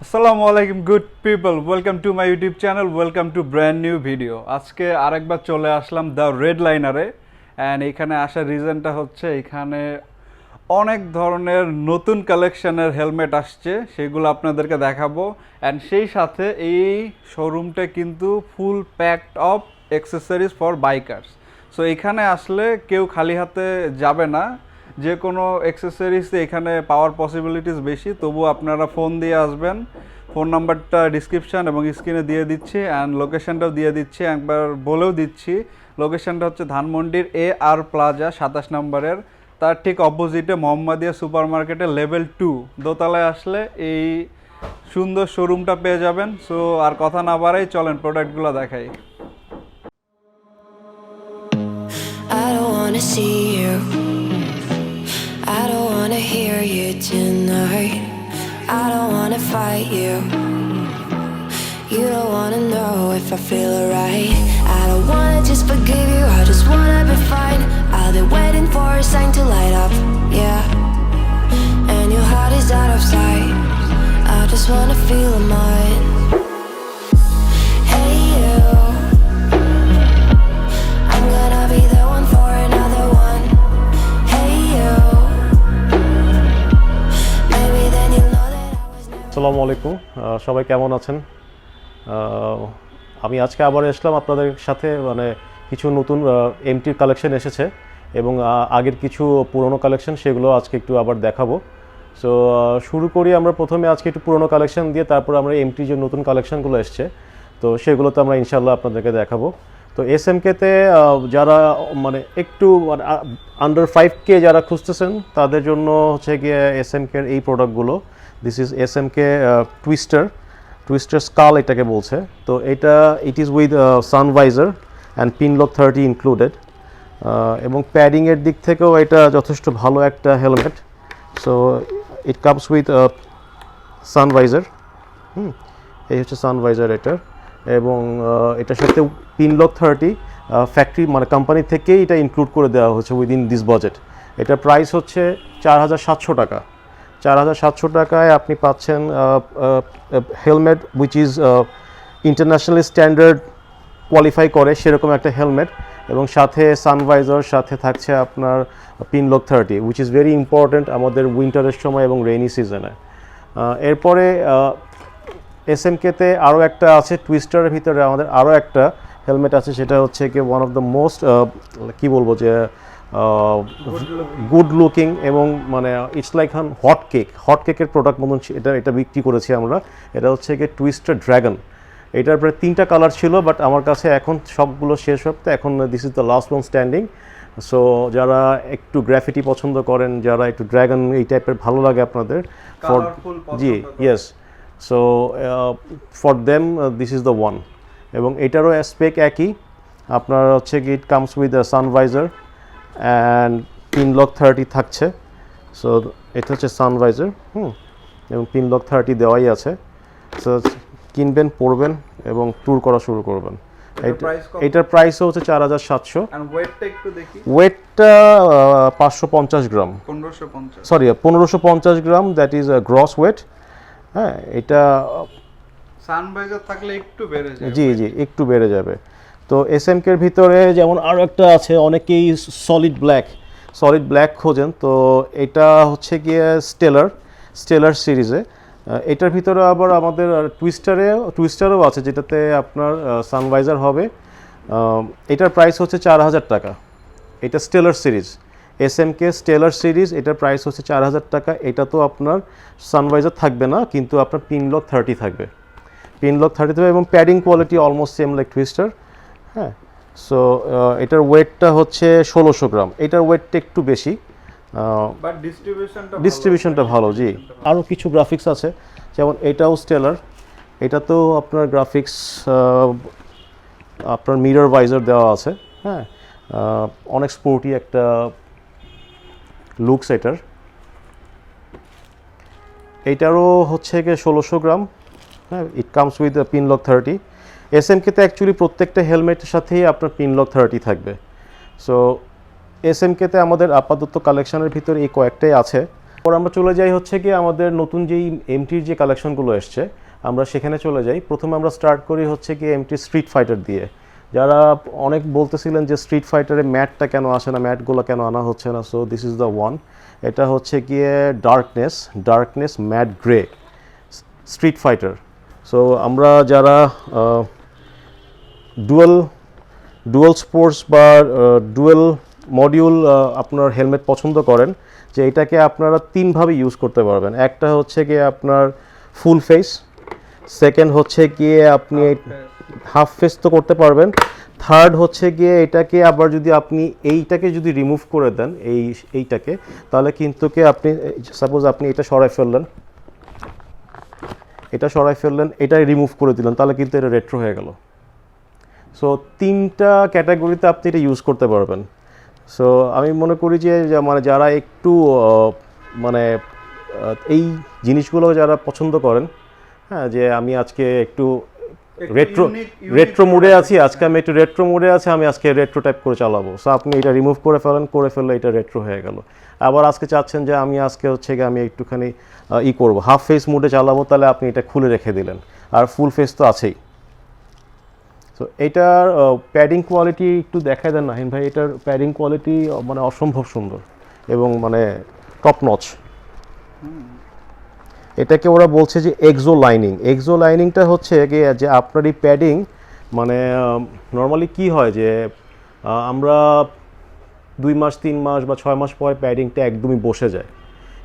আসসালামু আলাইকুম good people, welcome to my YouTube channel, welcome to brand new video. আজকে আরেকবার চলে আসলাম দ্য রেড লাইনারে। অ্যান্ড এখানে আসার রিজনটা হচ্ছে এখানে অনেক ধরনের নতুন কালেকশনের হেলমেট আসছে, সেগুলো আপনাদেরকে দেখাবো। অ্যান্ড সেই সাথে এই শোরুমটা কিন্তু full packed of accessories for bikers. So এখানে আসলে কেউ খালি হাতে যাবে না, যে কোনো অ্যাক্সেসরিজ এখানে পাওয়ার পসিবিলিটিস বেশি। তবু আপনারা ফোন দিয়ে আসবেন, ফোন নাম্বারটা ডিসক্রিপশান এবং স্ক্রিনে দিয়ে দিচ্ছি, অ্যান্ড লোকেশানটাও দিয়ে দিচ্ছি, একবার বলেও দিচ্ছি। লোকেশানটা হচ্ছে ধানমন্ডির AR প্লাজা 27 নম্বরের, তার ঠিক অপোজিটে মোহাম্মদিয়া সুপার মার্কেটের লেভেল 2 দোতলায় আসলে এই সুন্দর শোরুমটা পেয়ে যাবেন। সো আর কথা না বাড়াই, চলেন প্রোডাক্টগুলো দেখাই। I don't wanna see you. I don't wanna hear you tonight. I don't wanna fight you. You don't wanna know if I feel alright. I don't wanna just forgive you. I just wanna be fine. I'll be waiting for a sign to light up. Yeah. And your heart is out of sight. I just wanna feel mine. Hey you. I'm gonna be the one for another one. Hey you. Maybe then you'll know that I was never. আসসালামু আলাইকুম, সবাই কেমন আছেন? আমি আজকে আবার আসলাম আপনাদের সাথে, কিছু নতুন এমটির কালেকশন এসেছে এবং আগের কিছু পুরনো কালেকশন, সেগুলো আজকে একটু আবার দেখাবো। সো শুরু করি আমরা প্রথমে আজকে একটু পুরনো কালেকশন দিয়ে, তারপর আমরা এমটির যে নতুন কালেকশনগুলো এসছে তো সেগুলো তো আমরা ইনশাল্লাহ আপনাদেরকে দেখাবো। তো এসএমকেতে যারা একটু আন্ডার 5K যারা খুঁজতেছেন তাদের জন্য হচ্ছে গিয়ে এসএমকের এই প্রোডাক্টগুলো। দিস ইজ এসএমকে টুইস্টার স্কাল এটাকে বলছে। তো it is with sun visor and pinlock 30 included, এবং প্যাডিংয়ের দিক থেকেও এটা যথেষ্ট ভালো একটা helmet. So it comes with sun visor, এই হচ্ছে সানভাইজার এটার, এবং এটার সাথে পিনলক 30 ফ্যাক্টরি কোম্পানি থেকেই এটা ইনক্লুড করে দেওয়া হচ্ছে উইদিন দিস বাজেট। এটার প্রাইস হচ্ছে 4700 টাকা। 4700 টাকায় আপনি পাচ্ছেন helmet which is international standard qualify করে সেরকম একটা হেলমেট, এবং সাথে সানভাইজার, সাথে থাকছে আপনার Pinlock 30 which is very important আমাদের উইন্টারের সময় এবং রেইনি সিজনে। এরপরে এসএমকেতে আরও একটা আছে, টুইস্টারের ভিতরে আমাদের আরও একটা হেলমেট আছে, সেটা হচ্ছে কি ওয়ান অফ দ্য মোস্ট কী বলবো যে গুড লুকিং, এবং ইটস লাইক হট কেকের প্রোডাক্ট মতন এটা বিক্রি করেছি আমরা। এটা হচ্ছে কি টুইস্টার ড্রাগন। এটার প্রায় 3টা কালার ছিল, বাট আমার কাছে এখন সবগুলো শেষ হতে, এখন this is the last one standing. So যারা একটু গ্রাফিটি পছন্দ করেন, যারা একটু ড্রাগন এই টাইপের ভালো লাগে আপনাদের, জি yes, so for them this is the one. এবং এটারও স্পেক একই, আপনার হচ্ছে কি it comes with sun visor and pinlock 30 থাকছে। সো এটা হচ্ছে সানভাইজার, এবং পিনলক 30 দেওয়াই আছে। সো কিনবেন, পরবেন এবং ট্যুর করা শুরু করবেন। এটার প্রাইসও হচ্ছে 4700। ওয়েটটা 550 গ্রাম, 1550 গ্রাম, দ্যাট ইজ গ্রস ওয়েট। হ্যাঁ, এটা সানভাইজার থাকলে একটু বেড়ে যাবে, জি একটু বেড়ে যাবে। তো এসএমকের ভিতরে যেমন আরও একটা আছে, অনেকেই সলিড ব্ল্যাক খোঁজেন, তো এটা হচ্ছে গিয়ে স্টেলার সিরিজে। এটার ভিতরে আবার আমাদের টুইস্টারও আছে, যেটাতে আপনার সানভাইজার হবে। এটার প্রাইস হচ্ছে 4000 টাকা। এটা স্টেলার সিরিজ, এসএমকে স্টেলার সিরিজ, এটার প্রাইস হচ্ছে 4000 টাকা। এটা তো আপনার সানভাইজার থাকবে না, কিন্তু আপনার পিনলক 30 থাকবে, এবং padding quality almost same like twister. হ্যাঁ, সো এটার ওয়েটটা হচ্ছে 1600 গ্রাম। এটার ওয়েটটা একটু বেশি, বাট ডিস্ট্রিবিউশনটা ভালো। জি, আরও কিছু গ্রাফিক্স আছে, যেমন এটাও স্টেলার। এটাতেও আপনার গ্রাফিক্স, আপনার মিরর ভাইজার দেওয়া আছে। হ্যাঁ, অনেক স্পোর্টি একটা লুকস এটার। এইটারও হচ্ছে গিয়ে 1600 গ্রাম। হ্যাঁ, ইট কামস উইথ পিনলক 30। এসএমকেতে অ্যাকচুয়ালি প্রত্যেকটা হেলমেটের সাথেই আপনার পিনলক 30 থাকবে। সো এসএমকেতে আমাদের আপাতত কালেকশনের ভিতরে এই কয়েকটাই আছে। পর আমরা চলে যাই হচ্ছে কি আমাদের নতুন যেই এমটির যে কালেকশনগুলো এসছে আমরা সেখানে চলে যাই। প্রথমে আমরা স্টার্ট করি হচ্ছে কি এমটি স্ট্রিট ফাইটার দিয়ে। যারা অনেক বলতেছিলেন যে স্ট্রিট ফাইটারে ম্যাটটা কেন আসে না, ম্যাটগুলো কেন আনা হচ্ছে না, so this is the one. এটা হচ্ছে গিয়ে darkness mat grey street fighter. So আমরা যারা ডুয়াল স্পোর্টস বা ডুয়েল মডিউল আপনার হেলমেট পছন্দ করেন, যে এটাকে আপনারা তিনভাবে ইউজ করতে পারবেন। একটা হচ্ছে গিয়ে আপনার ফুল ফেস, সেকেন্ড হচ্ছে গিয়ে আপনি হাফ ফেস তো করতে পারবেন, থার্ড হচ্ছে গিয়ে এটাকে আবার যদি আপনি এইটাকে যদি রিমুভ করে দেন এইটাকে, তাহলে কিন্তু কি আপনি সাপোজ আপনি এটা সরাই ফেললেন, এটা রিমুভ করে দিলেন, তাহলে কিন্তু এটা রেট্রো হয়ে গেল। সো তিনটা ক্যাটাগরিতে আপনি এটা ইউজ করতে পারবেন। সো আমি মনে করি যে মানে যারা একটু মানে জিনিসগুলো যারা পছন্দ করেন, হ্যাঁ, যে আমি আজকে একটু রেট্রো মোডে আছি, আজকে আমি একটু রেট্রো মোডে আছি, আমি আজকে রেট্রো টাইপ করে চালাবো, সো আপনি এটা রিমুভ করে ফেললে এটা রেট্রো হয়ে গেল। আবার আজকে চাচ্ছেন যে আমি আজকে হচ্ছে গিয়ে আমি একটুখানি করবো, হাফ ফেস মোডে চালাবো, তাহলে আপনি এটা খুলে রেখে দিলেন, আর ফুল ফেস তো আছেই। তো এটার প্যাডিং কোয়ালিটি একটু দেখায় দেন নাহিন ভাই। এটার প্যাডিং কোয়ালিটি মানে অসম্ভব সুন্দর এবং মানে টপ নচ। এটাকে ওরা বলছে যে এক্সো লাইনিংটা হচ্ছে গিয়ে যে আপনার এই প্যাডিং মানে নর্মালি কি হয় যে আমরা 2 মাস 3 মাস বা 6 মাস পরে প্যাডিংটা একদমই বসে যায়,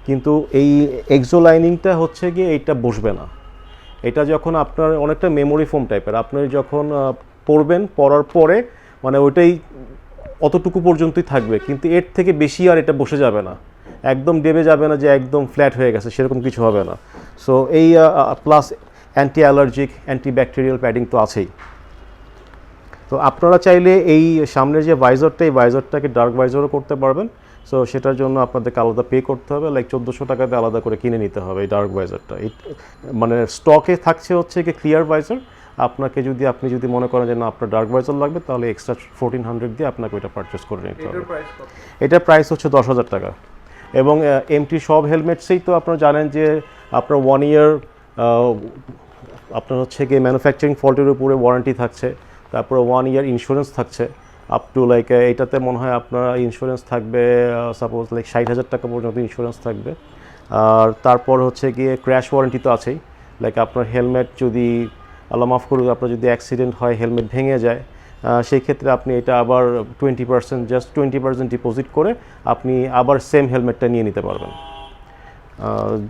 কিন্তু এই এক্সো লাইনিংটা হচ্ছে গিয়ে এইটা বসবে না। এটা যখন আপনার অনেকটা মেমোরি ফোম টাইপের, আপনি যখন পরার পরে মানে ওইটাই অতটুকু পর্যন্তই থাকবে, কিন্তু এর থেকে বেশি আর এটা বসে যাবে না, একদম ডেবে যাবে না যে একদম ফ্ল্যাট হয়ে গেছে, সেরকম কিছু হবে না। সো এই plus anti allergic anti bacterial padding তো আছেই। তো আপনারা চাইলে এই সামনের যে ভাইজরটা, এই ভাইজরটাকে ডার্ক ভাইজরও করতে পারবেন। সো সেটার জন্য আপনাদেরকে আলাদা পে করতে হবে, লাইক 1400 টাকাতে আলাদা করে কিনে নিতে হবে এই ডার্ক ভাইজরটা। মানে স্টকে থাকছে হচ্ছে কি ক্লিয়ার ভাইজর। আপনি যদি মনে করেন যে না আপনার ডার্ক ভাইজর লাগবে, তাহলে এক্সট্রা 1400 দিয়ে আপনাকে ওইটা পারচেস করে নিতে হবে। এটার প্রাইস হচ্ছে 10,000 টাকা। এবং এমটি সব হেলমেটসেই তো আপনারা জানেন যে আপনার 1 ইয়ার আপনার হচ্ছে গিয়ে ম্যানুফ্যাকচারিং ফল্টের উপরে ওয়ারেন্টি থাকছে, তারপরে 1 ইয়ার ইন্স্যুরেন্স থাকছে আপ টু লাইক এইটাতে মনে হয় আপনার ইন্স্যুরেন্স থাকবে সাপোজ লাইক 60,000 টাকা পর্যন্ত ইন্স্যুরেন্স থাকবে। আর তারপর হচ্ছে গিয়ে ক্র্যাশ ওয়ারেন্টি তো আছেই, লাইক আপনার হেলমেট যদি আল্লাহ মাফ করুক আপনার যদি অ্যাক্সিডেন্ট হয়, হেলমেট ভেঙে যায়, সেই ক্ষেত্রে আপনি এটা আবার 20% ডিপোজিট করে আপনি আবার সেম হেলমেটটা নিয়ে নিতে পারবেন,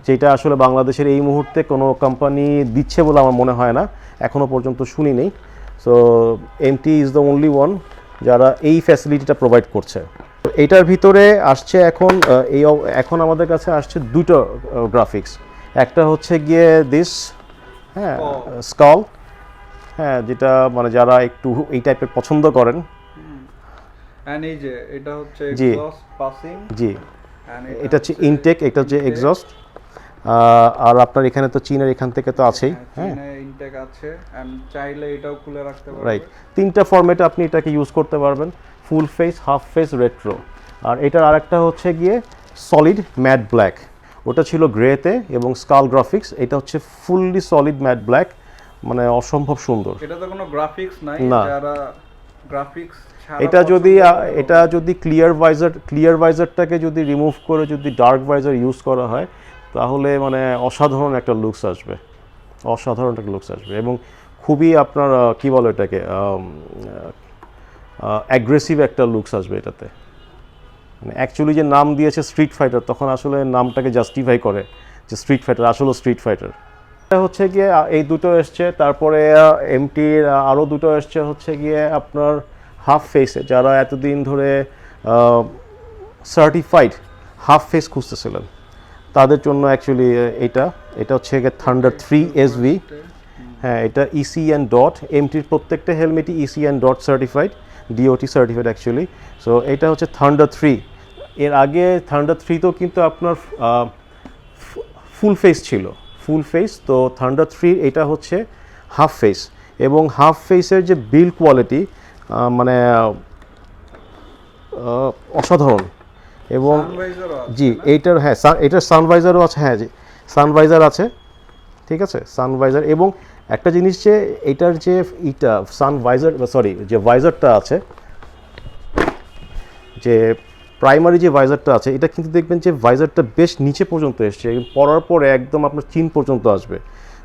যেটা আসলে বাংলাদেশের এই মুহূর্তে কোনো কোম্পানি দিচ্ছে বলে আমার মনে হয় না, এখনও পর্যন্ত শুনি নেই। So MT is the only one যারা এই ফ্যাসিলিটিটা প্রোভাইড করছে। তো এইটার ভিতরে আসছে এখন আমাদের কাছে আসছে দুটো গ্রাফিক্স। একটা হচ্ছে গিয়ে স্কল, হ্যাঁ, যেটা মানে যারা একটু এই টাইপের পছন্দ করেন। এই যে এটা হচ্ছে এক্সস্ট পাসিং, জি, এটা হচ্ছে ইনটেক, এটা হচ্ছে এক্সস্ট। আর আপনার এখানে তো চীনের এখান থেকে তো আছেই, হ্যাঁ ইনটেক আছে, এন্ড চাইলে এটাও খুলে রাখতে পারবেন। রাইট, তিনটা ফরম্যাটে আপনি এটাকে ইউজ করতে পারবেন, full face, half face, retro. আর এটার আরেকটা হচ্ছে গিয়ে সলিড ম্যাট ব্ল্যাক, ওটা ছিল গ্রেতে এবং স্কাল গ্রাফিক্স, এটা হচ্ছে ফুললি সলিড ম্যাট ব্ল্যাক, মানে অসম্ভব সুন্দর। এটা তো কোনো গ্রাফিক্স নাই, যারা গ্রাফিক্স এটা যদি ক্লিয়ার ভাইজারটাকে যদি রিমুভ করে যদি ডার্ক ভাইজার ইউজ করা হয়, তাহলে মানে অসাধারণ একটা লুকস আসবে এবং খুবই আপনার কি বলে এটাকে অ্যাগ্রেসিভ একটা লুকস আসবে এটাতে। মানে অ্যাকচুয়ালি যে নাম দিয়েছে স্ট্রিট ফাইটার, তখন আসলে নামটাকে জাস্টিফাই করে যে স্ট্রিট ফাইটার, আসলে স্ট্রিট ফাইটার। এটা হচ্ছে গিয়ে এই দুটো এসছে, তারপরে এমটির আরও দুটো এসছে হচ্ছে গিয়ে আপনার হাফ ফেসে, যারা এতদিন ধরে সার্টিফাইড হাফ ফেস খুঁজতেছিলেন তাদের জন্য অ্যাকচুয়ালি এটা হচ্ছে গিয়ে থান্ডার 3 SV। হ্যাঁ, এটা ECN ডট, এমটির প্রত্যেকটা হেলমেটই ECN dot certified, DOT certified actually. So এটা হচ্ছে থান্ডার 3। এর আগে থান্ডার 3 তো কিন্তু আপনার ফুল ফেস ছিল, তো থান্ডার 3 এটা হচ্ছে হাফ ফেস, এবং হাফ ফেসের যে বিল্ড কোয়ালিটি মানে অসাধারণ। এবং সানভাইজারও আছে জি না? এইটার হ্যাঁ এটার সানভাইজারও আছে, হ্যাঁ জি সানভাইজার আছে, ঠিক আছে সানভাইজার। এবং একটা জিনিস যে এটার যে সানভাইজার সরি যে ভাইজারটা আছে, যে প্রাইমারি যে ভাইজারটা আছে, এটা কিন্তু দেখবেন যে ভাইজারটা বেশ নিচে পর্যন্ত এসছে, পরার পরে একদম আপনার চিন পর্যন্ত আসবে।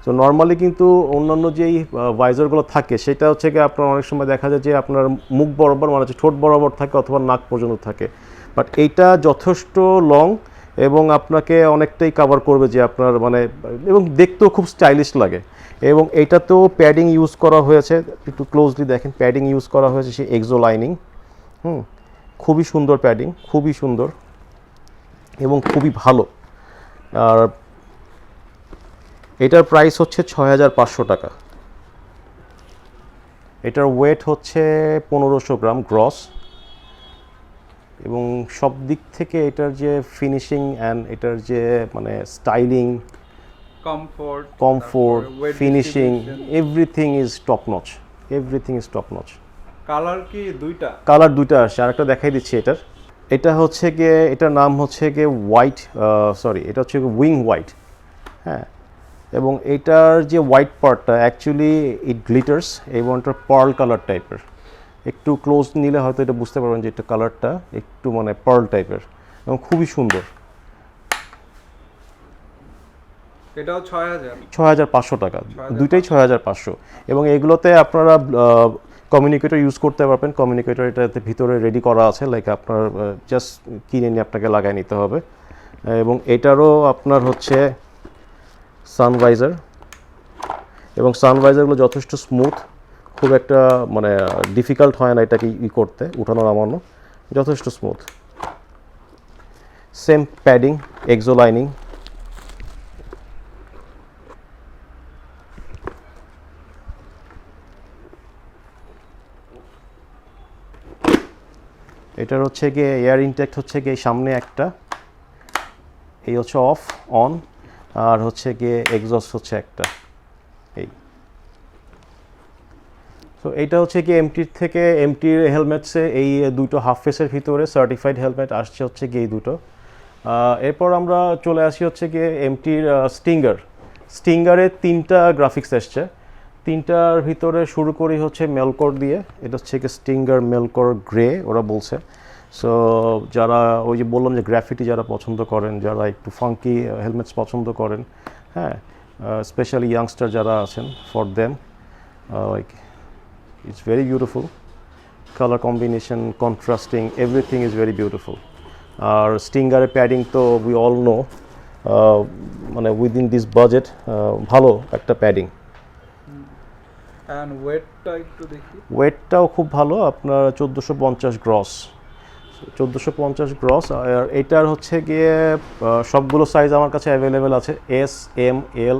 তো নর্মালি কিন্তু অন্যান্য যেই ভাইজারগুলো থাকে সেটা হচ্ছে কি আপনার অনেক সময় দেখা যায় যে আপনার মুখ বরাবর মানে হচ্ছে ঠোঁট বরাবর থাকে অথবা নাক পর্যন্ত থাকে, বাট এইটা যথেষ্ট লং এবং আপনাকে অনেকটাই কভার করবে যে আপনার মানে, এবং দেখতেও খুব স্টাইলিশ লাগে। এবং এইটাতেও প্যাডিং ইউজ করা হয়েছে, একটু ক্লোজলি দেখেন প্যাডিং ইউজ করা হয়েছে সেই এক্সো লাইনিং, খুবই সুন্দর প্যাডিং, খুবই সুন্দর এবং খুবই ভালো। আর এটার প্রাইস হচ্ছে 6,500 টাকা। এটার ওয়েট হচ্ছে 1500 গ্রাম গ্রস, এবং সব দিক থেকে এটার যে ফিনিশিং অ্যান্ড এটার যে মানে styling, comfort, finishing, everything is top notch, everything is top notch. Colour কি দুইটা? কালার দুইটা আসছে, আরেকটা দেখাই দিচ্ছি এটার। এটা হচ্ছে গিয়ে এটার নাম হচ্ছে গিয়ে হোয়াইট, সরি এটা হচ্ছে উইং হোয়াইট, হ্যাঁ। এবং এটার যে হোয়াইট পার্টটা অ্যাকচুয়ালি ইট গ্লিটার্স এবং এটা পার্ল কালার টাইপের, একটু ক্লোজ নিলে হয়তো এটা বুঝতে পারবেন যে এটা কালারটা একটু মানে পার্ল টাইপের এবং খুবই সুন্দর। এটাও 6000? 6,500 টাকা, দুইটাই 6,500। এবং এগুলোতে আপনারা কমিউনিকেটর ইউজ করতে পারবেন, কমিউনিকেটর এটাতে ভিতরে রেডি করা আছে, লাইক আপনার জাস্ট কিনে নিয়ে আপনাকে লাগাই নিতে হবে। এবং এটারও আপনার হচ্ছে সানভাইজার, এবং সানভাইজারগুলো যথেষ্ট স্মুথ, খুব একটা মানে ডিফিকাল্ট হয় না এটাকে করতে, উঠানো নামানো, যথেষ্ট স্মুথ। সেম প্যাডিং, এক্সো লাইনিং। এটার হচ্ছে গিয়ে এয়ার ইনটেক্ট হচ্ছে গিয়ে সামনে একটা, এই হচ্ছে অফ অন, আর হচ্ছে গিয়ে এক্সস্ট হচ্ছে একটা, এই। তো এইটা হচ্ছে গিয়ে এমটির হেলমেটসে এই দুটো হাফ ফেসের ভিতরে সার্টিফাইড হেলমেট আসছে হচ্ছে গিয়ে এই দুটো। এরপর আমরা চলে আসি হচ্ছে গিয়ে এমটির স্টিঙ্গারের 3টা গ্রাফিক্স এসছে। 3টার ভিতরে শুরু করি হচ্ছে মেলকোর দিয়ে, এটা হচ্ছে কি স্টিঙ্গার মেলকোর গ্রে ওরা বলছে। সো যারা ওই যে বললাম যে গ্রাফিটি যারা পছন্দ করেন, যারা একটু ফাঙ্কি হেলমেটস পছন্দ করেন, হ্যাঁ স্পেশালি ইয়াংস্টার যারা আছেন, for them like it's very beautiful, colour combination, contrasting, everything is very beautiful. আর স্টিঙ্গারের প্যাডিং তো উই অল নো, মানে উইদিন দিস বাজেট ভালো একটা প্যাডিং। এন্ড ওয়েটটা একটু দেখি। ওয়েটটাও খুব ভালো, আপনার 1450 গ্রস, 1450 গ্রস। আর এটার হচ্ছে গিয়ে সবগুলো সাইজ আমার কাছে অ্যাভেলেবেল আছে, এস, এম, এল,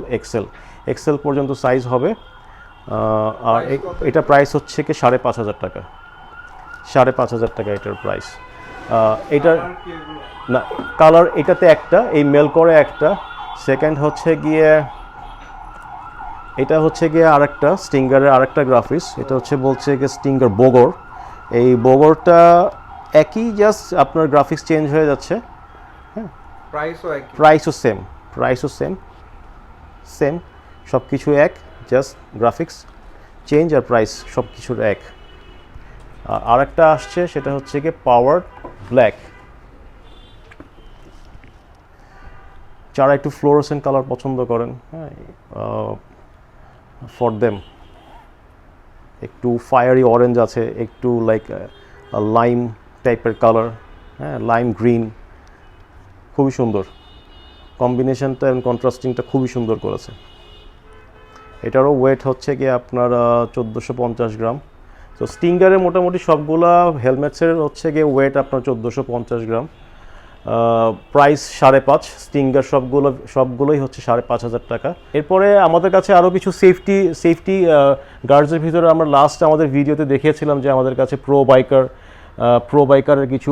এক্সেল পর্যন্ত সাইজ হবে। আর এটা প্রাইস হচ্ছে কি 5,500 টাকা, 5,500 টাকা এটার প্রাইস। এটার না কালার এটাতে একটা, এই মেল করে একটা, সেকেন্ড হচ্ছে গিয়ে এটা হচ্ছে গিয়ে আরেকটা স্টিঙ্গারের আরেকটা গ্রাফিক্স, এটা হচ্ছে বলছে গিয়ে স্টিঙ্গার বোগর। এই বোগরটা একই, জাস্ট আপনার গ্রাফিক্স চেঞ্জ হয়ে যাচ্ছে, হ্যাঁ প্রাইসও সেম, সব কিছু এক, জাস্ট গ্রাফিক্স চেঞ্জ আর প্রাইস সব কিছুর এক। আর একটা আসছে সেটা হচ্ছে গিয়ে পাওয়ার ব্ল্যাক, যারা একটু ফ্লোরোসেন্ট কালার পছন্দ করেন, হ্যাঁ ফর দেম। একটু ফায়ারি অরেঞ্জ আছে, একটু লাইক লাইম টাইপের কালার, হ্যাঁ লাইম গ্রিন, খুবই সুন্দর কম্বিনেশনটা এবং কন্ট্রাস্টিংটা খুবই সুন্দর করেছে। এটারও ওয়েট হচ্ছে গিয়ে আপনার 1450 গ্রাম। তো স্টিঙ্গারের মোটামুটি সবগুলা হেলমেটসের হচ্ছে গিয়ে ওয়েট আপনার 1450 গ্রাম, প্রাইস 5.5, স্টিঙ্গার সবগুলোই হচ্ছে 5,500 টাকা। এরপরে আমাদের কাছে আরও কিছু সেফটি গার্ডসের ভিতরে আমরা লাস্ট আমাদের ভিডিওতে দেখিয়েছিলাম যে আমাদের কাছে প্রো বাইকারের কিছু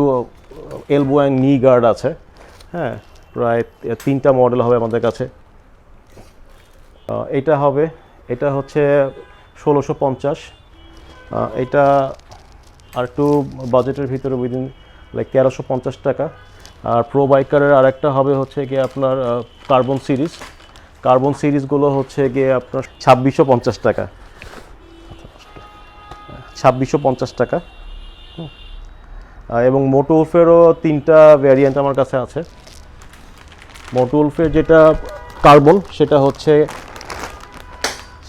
এলবো অ্যান্ড নি গার্ড আছে, হ্যাঁ প্রায় 3টা মডেল হবে আমাদের কাছে। এটা হচ্ছে 1650, এটা আর একটু বাজেটের ভিতরে উইদিন লাইক 1350 টাকা। আর প্রো বাইকারের আরেকটা হবে হচ্ছে গিয়ে আপনার কার্বন সিরিজ। কার্বন সিরিজগুলো হচ্ছে গিয়ে আপনার 2650 টাকা, 2650 টাকা। এবং মোটো উলফেরও 3টা ভ্যারিয়েন্ট আমার কাছে আছে। মোটো উলফের যেটা কার্বন সেটা হচ্ছে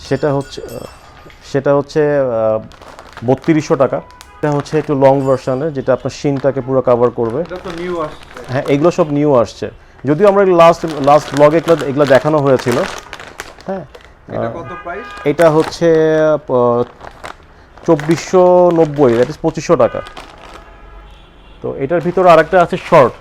3200 টাকা। এটা হচ্ছে একটু লং ভার্সনের, যেটা আপনার শিনটাকে পুরো কভার করবে। এটা তো নিউ আসছে। হ্যাঁ, এগুলো সব নিউ আসছে, যদিও আমরা লাস্ট ব্লগে এগুলো দেখানো হয়েছিল। হ্যাঁ, এটা কত প্রাইস? এটা হচ্ছে 2490, দ্যাট ইজ 2500 টাকা। তো এটার ভিতরে আরেকটা আছে শর্ট,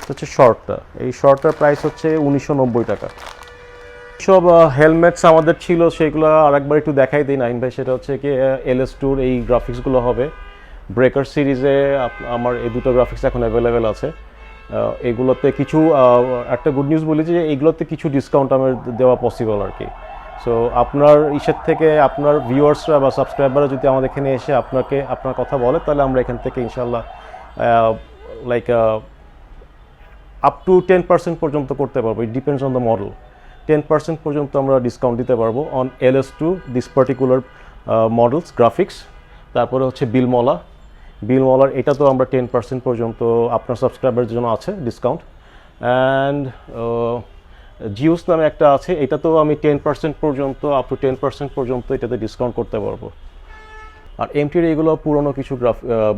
হচ্ছে শর্টটা। এই শর্টটার প্রাইস হচ্ছে 1990 টাকা। সব হেলমেটস আমাদের ছিল, সেগুলো আরেকবার একটু দেখাই দিই নাইন ভাই। সেটা হচ্ছে কি LS2 এই গ্রাফিক্সগুলো হবে। ব্রেকার সিরিজে আমার এই দুটো গ্রাফিক্স এখন অ্যাভেলেবেল আছে। এগুলোতে কিছু একটা গুড নিউজ বলি যে এইগুলোতে কিছু ডিসকাউন্ট আমার দেওয়া পসিবল আর কি। সো আপনার ইসের থেকে আপনার ভিউয়ার্সরা বা সাবস্ক্রাইবাররা যদি আমাদের এখানে এসে আপনার কথা বলে, তাহলে আমরা এখান থেকে ইনশাল্লাহ লাইক আপ টু 10% পর্যন্ত করতে পারবো। It depends on the model. 10% পর্যন্ত আমরা ডিসকাউন্ট দিতে পারবো on LS2 this particular models graphics. তারপরে হচ্ছে বিলমলার এটা তো আমরা 10% পর্যন্ত আপনার সাবস্ক্রাইবারের জন্য আছে ডিসকাউন্ট। অ্যান্ড জিউস নামে একটা আছে, এটা তো আমি 10% পর্যন্ত আপ টু 10% পর্যন্ত এটাতে ডিসকাউন্ট করতে পারবো। আর এমটির এগুলো পুরনো কিছু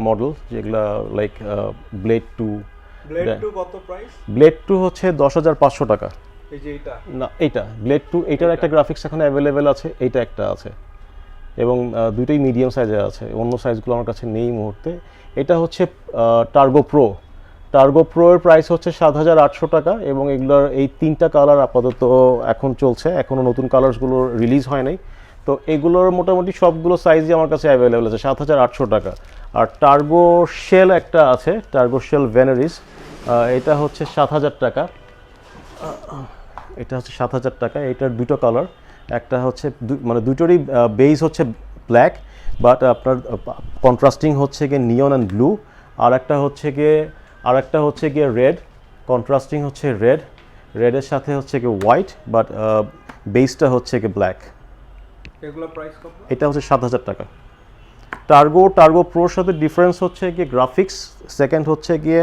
মডেল, যেগুলো লাইক ব্লেড 2। ব্লেড 2 কত প্রাইস? ব্লেড 2 হচ্ছে 10,500 টাকা। এই যে এটা না, এইটা ব্লেড 2, এটার একটা গ্রাফিক্স এখন অ্যাভেলেবেল আছে, এইটা একটা আছে, এবং দুটোই মিডিয়াম সাইজে আছে। অন্য সাইজগুলো আমার কাছে নেই মুহূর্তে। এটা হচ্ছে টার্গো প্রো এর প্রাইস হচ্ছে 7,800 টাকা, এবং এগুলোর এই 3টা কালার আপাতত এখন চলছে, এখনও নতুন কালারসগুলো রিলিজ হয় নাই। তো এগুলোর মোটামুটি সবগুলো সাইজই আমার কাছে অ্যাভেলেবেল আছে, 7,800 টাকা। আর টার্গো শেল একটা আছে, টার্গো শেল ভেনারিস, এটা হচ্ছে 7,000 টাকা। এটা হচ্ছে 7,000 টাকা। এটার দুটো কালার, একটা হচ্ছে মানে দুটোরই বেস হচ্ছে ব্ল্যাক, বাট আপনার কন্ট্রাস্টিং হচ্ছে গিয়ে নিয়ন অ্যান্ড ব্লু। আর একটা হচ্ছে গিয়ে রেড, কন্ট্রাস্টিং হচ্ছে রেডের সাথে হচ্ছে গিয়ে হোয়াইট, বাট বেসটা হচ্ছে গিয়ে ব্ল্যাক। এগুলো প্রাইস কত? এটা হচ্ছে 7,000 টাকা। টার্গো প্রোর সাথে ডিফারেন্স হচ্ছে গিয়ে গ্রাফিক্স। সেকেন্ড হচ্ছে গিয়ে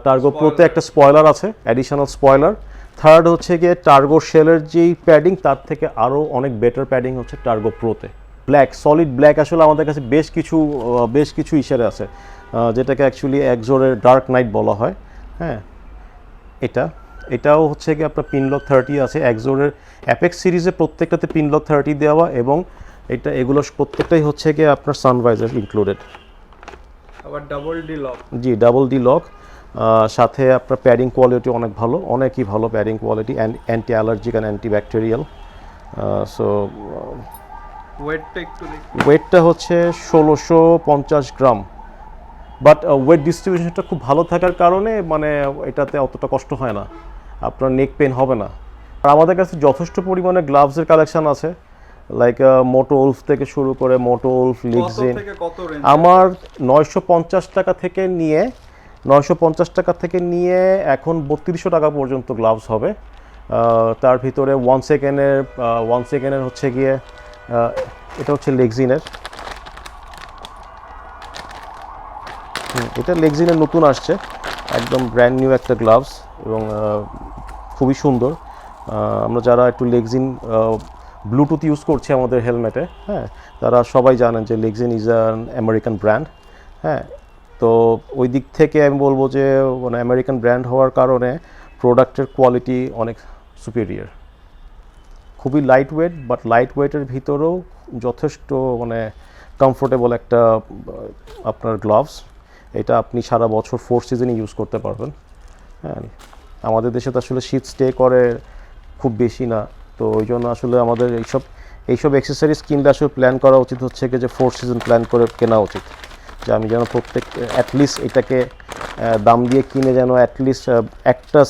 টার্গো প্রোতে একটা স্পয়লার আছে, অ্যাডিশনাল স্পয়লার। থার্ড হচ্ছে গিয়ে টার্গো শেলের যেই প্যাডিং, তার থেকে আরও অনেক বেটার প্যাডিং হচ্ছে টার্গো প্রোতে। ব্ল্যাক, সলিড ব্ল্যাক আসলে আমাদের কাছে বেশ কিছু ইশারে আছে, যেটাকে অ্যাকচুয়ালি একজোরের ডার্ক নাইট বলা হয়। হ্যাঁ, এটাও হচ্ছে গিয়ে আপনার পিনলক 30 আছে। একজোরের অ্যাপেক্স সিরিজে প্রত্যেকটাতে পিনলক 30 দেওয়া, এবং এগুলো প্রত্যেকটাই হচ্ছে গিয়ে আপনার সানভাইজার ইনক্লুডেড। আবার ডাবল ডি লক। জি, ডাবল ডি লক। সাথে আপনার প্যাডিং কোয়ালিটি অনেকই ভালো padding quality, anti allergic and anti bacterial. So ওয়েটটা হচ্ছে 1650 গ্রাম, বাট ওয়েট ডিস্ট্রিবিউশনটা খুব ভালো থাকার কারণে মানে এটাতে অতটা কষ্ট হয় না, আপনার নেক পেন হবে না। আর আমাদের কাছে যথেষ্ট পরিমাণে গ্লাভসের কালেকশন আছে, লাইক মোটো উলফ থেকে শুরু করে মোটো উলফ, লিগজিন। আমার 950 টাকা থেকে নিয়ে এখন 3200 টাকা পর্যন্ত গ্লাভস হবে। তার ভিতরে 1 সেকেন্ডের হচ্ছে গিয়ে এটা হচ্ছে লেগজিনের। এটা লেগজিনের নতুন আসছে, একদম ব্র্যান্ড নিউ একটা গ্লাভস, এবং খুবই সুন্দর। আমরা যারা একটু লেগজিন ব্লুটুথ ইউজ করছি আমাদের হেলমেটে, হ্যাঁ, তারা সবাই জানেন যে লেগজিন ইজ অ্যান আমেরিকান ব্র্যান্ড। হ্যাঁ, তো ওই দিক থেকে আমি বলবো যে মানে আমেরিকান ব্র্যান্ড হওয়ার কারণে প্রোডাক্টের কোয়ালিটি অনেক সুপিরিয়র। খুবই লাইট ওয়েট, বাট লাইট ওয়েটের ভিতরেও যথেষ্ট মানে কমফোর্টেবল একটা আপনার গ্লাভস। এটা আপনি সারা বছর 4 সিজনে ইউজ করতে পারবেন। হ্যাঁ, আমাদের দেশে তো আসলে শীত স্টে করে খুব বেশি না, তো ওই জন্য আসলে আমাদের এইসব অ্যাক্সেসরিজ কিনলে আসলে প্ল্যান করা উচিত হচ্ছে কি যে 4 সিজন প্ল্যান করে কেনা উচিত, যে আমি যেন প্রত্যেক অ্যাটলিস্ট এটাকে দাম দিয়ে কিনে যেন অ্যাটলিস্ট একটা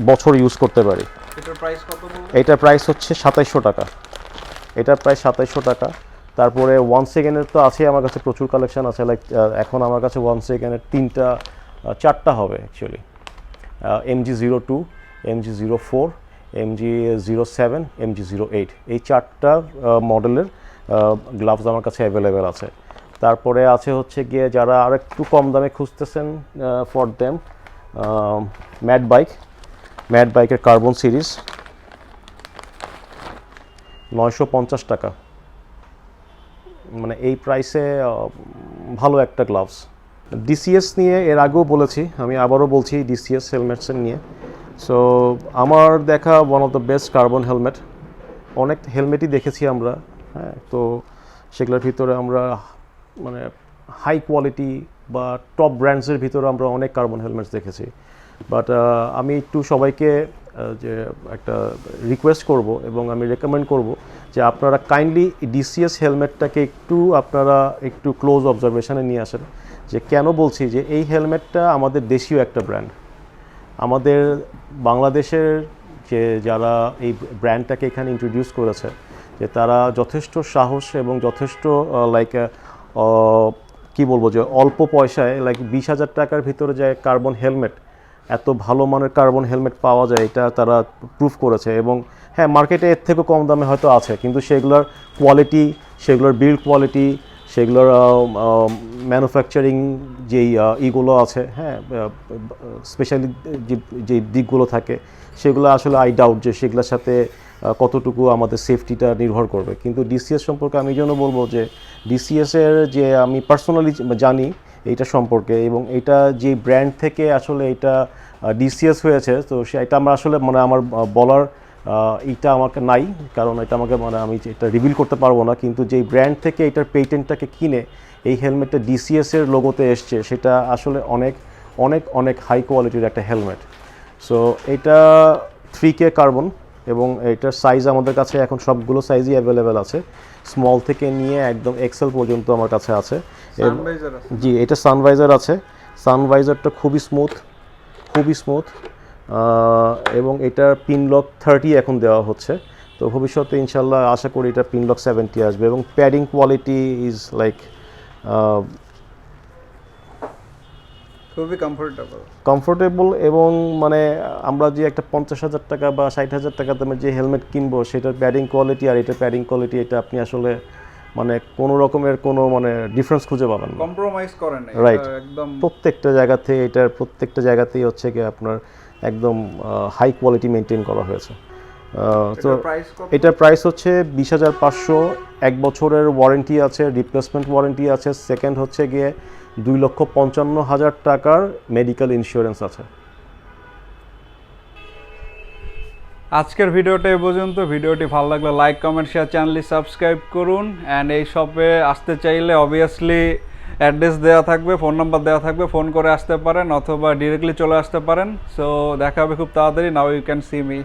বছর ইউজ করতে পারি। এটার প্রাইস কত? এটার প্রাইস হচ্ছে 2700 টাকা। এটার প্রাইস 2700 টাকা। তারপরে 1 সেকেন্ডের তো আছে আমার কাছে প্রচুর কালেকশন আছে, লাইক এখন আমার কাছে 1 সেকেন্ডের 4টা হবে actually. MG02, MG04, MG07, MG08, এই 4টা মডেলের গ্লাভস আমার কাছে অ্যাভেলেবেল আছে। তারপরে আছে হচ্ছে গিয়ে যারা আর একটু কম দামে খুঁজতেছেন, ফর দেম ম্যাট বাইকের কার্বন সিরিজ 950 টাকা, মানে এই প্রাইসে ভালো একটা গ্লাভস। ডিসিএস নিয়ে এর আগেও বলেছি, আমি আবারও বলছি ডিসিএস হেলমেটসের নিয়ে। সো আমার দেখা one of the best carbon helmet. অনেক হেলমেটই দেখেছি আমরা, হ্যাঁ, তো সেগুলোর ভিতরে আমরা মানে হাই কোয়ালিটি বা টপ ব্র্যান্ডসের ভিতরে আমরা অনেক কার্বন হেলমেটস দেখেছি। বাট আমি একটু সবাইকে যে একটা রিকোয়েস্ট করব এবং আমি রেকমেন্ড করব যে আপনারা কাইন্ডলি ডিসিএস হেলমেটটাকে আপনারা একটু ক্লোজ অবজারভেশনে নিয়ে আসেন। যে কেন বলছি যে এই হেলমেটটা আমাদের দেশীয় একটা ব্র্যান্ড, আমাদের বাংলাদেশের যে যারা এই ব্র্যান্ডটাকে এখানে ইন্ট্রোডিউস করেছে, যে তারা যথেষ্ট সাহস এবং যথেষ্ট লাইক কি বলবো, যে অল্প পয়সায় লাইক 20,000 টাকার ভিতরে যে কার্বন হেলমেট, এত ভালো মানের কার্বন হেলমেট পাওয়া যায়, এটা তারা প্রুফ করেছে। এবং হ্যাঁ, মার্কেটে এর থেকে কম দামে হয়তো আছে, কিন্তু সেগুলোর কোয়ালিটি, সেগুলোর বিল্ড কোয়ালিটি, সেগুলোর ম্যানুফ্যাকচারিং যেই ইগুলো আছে, হ্যাঁ, স্পেশালি যে দিকগুলো থাকে, সেগুলো আসলে আই ডাউট যে সেগুলোর সাথে কতটুকু আমাদের সেফটিটা নির্ভর করবে। কিন্তু ডিসিএস সম্পর্কে আমি জন্য বলবো যে ডিসিএসের যে আমি পার্সোনালি জানি এইটা সম্পর্কে, এবং এটা যে ব্র্যান্ড থেকে আসলে এটা ডিসিএস হয়েছে, তো সেটা আমরা আসলে মানে আমার বলার এইটা আমাকে নাই, কারণ এটা আমাকে মানে আমি এটা রিভিল করতে পারবো না। কিন্তু যেই ব্র্যান্ড থেকে এটার পেটেন্টটাকে কিনে এই হেলমেটটা ডিসিএসের লোগোতে এসছে, সেটা আসলে অনেক অনেক অনেক হাই কোয়ালিটির একটা হেলমেট। সো এটা 3K কার্বন, এবং এটার সাইজ আমাদের কাছে এখন সবগুলো সাইজই অ্যাভেলেবেল আছে, স্মল থেকে নিয়ে একদম এক্সেল পর্যন্ত আমার কাছে আছে। জি, এটা সানভাইজার আছে, সানভাইজারটা খুবই স্মুথ, এবং এটার পিনলক 30 এখন দেওয়া হচ্ছে। তো ভবিষ্যতে ইনশাল্লাহ আশা করি এটা পিনলক 70 আসবে। এবং প্যাডিং কোয়ালিটি ইজ লাইক খুবই কমফোর্টেবল, এবং মানে আমরা যে একটা 50,000 টাকা বা 60,000 টাকা দামের যে হেলমেট কিনবো, সেটার প্যাডিং কোয়ালিটি আর এটার প্যাডিং কোয়ালিটি, এটা আপনি আসলে মানে কোনো রকমের কোনো মানে ডিফারেন্স খুঁজে পাবেন না, কম্প্রোমাইজ করেন না, রাইট। একদম প্রত্যেকটা জায়গাতেই হচ্ছে কি আপনার একদম হাই কোয়ালিটি মেনটেন করা হয়েছে। তো এটার প্রাইস হচ্ছে 20,500, 1 বছরের ওয়ারেন্টি আছে, রিপ্লেসমেন্ট ওয়ারেন্টি আছে। সেকেন্ড হচ্ছে গিয়ে 2,55,000 টাকার মেডিকেল ইন্স্যুরেন্স আছে। আজকের ভিডিওটা এই পর্যন্ত। ভিডিওটি ভালো লাগলে লাইক, কমেন্ট, শেয়ার, চ্যানেলটি সাবস্ক্রাইব করুন। অ্যান্ড এই শপে আসতে চাইলে অবভিয়াসলি অ্যাড্রেস দেওয়া থাকবে, ফোন নাম্বার দেওয়া থাকবে, ফোন করে আসতে পারেন অথবা ডিরেক্টলি চলে আসতে পারেন। সো দেখা হবে খুব তাড়াতাড়ি। Now you can see me.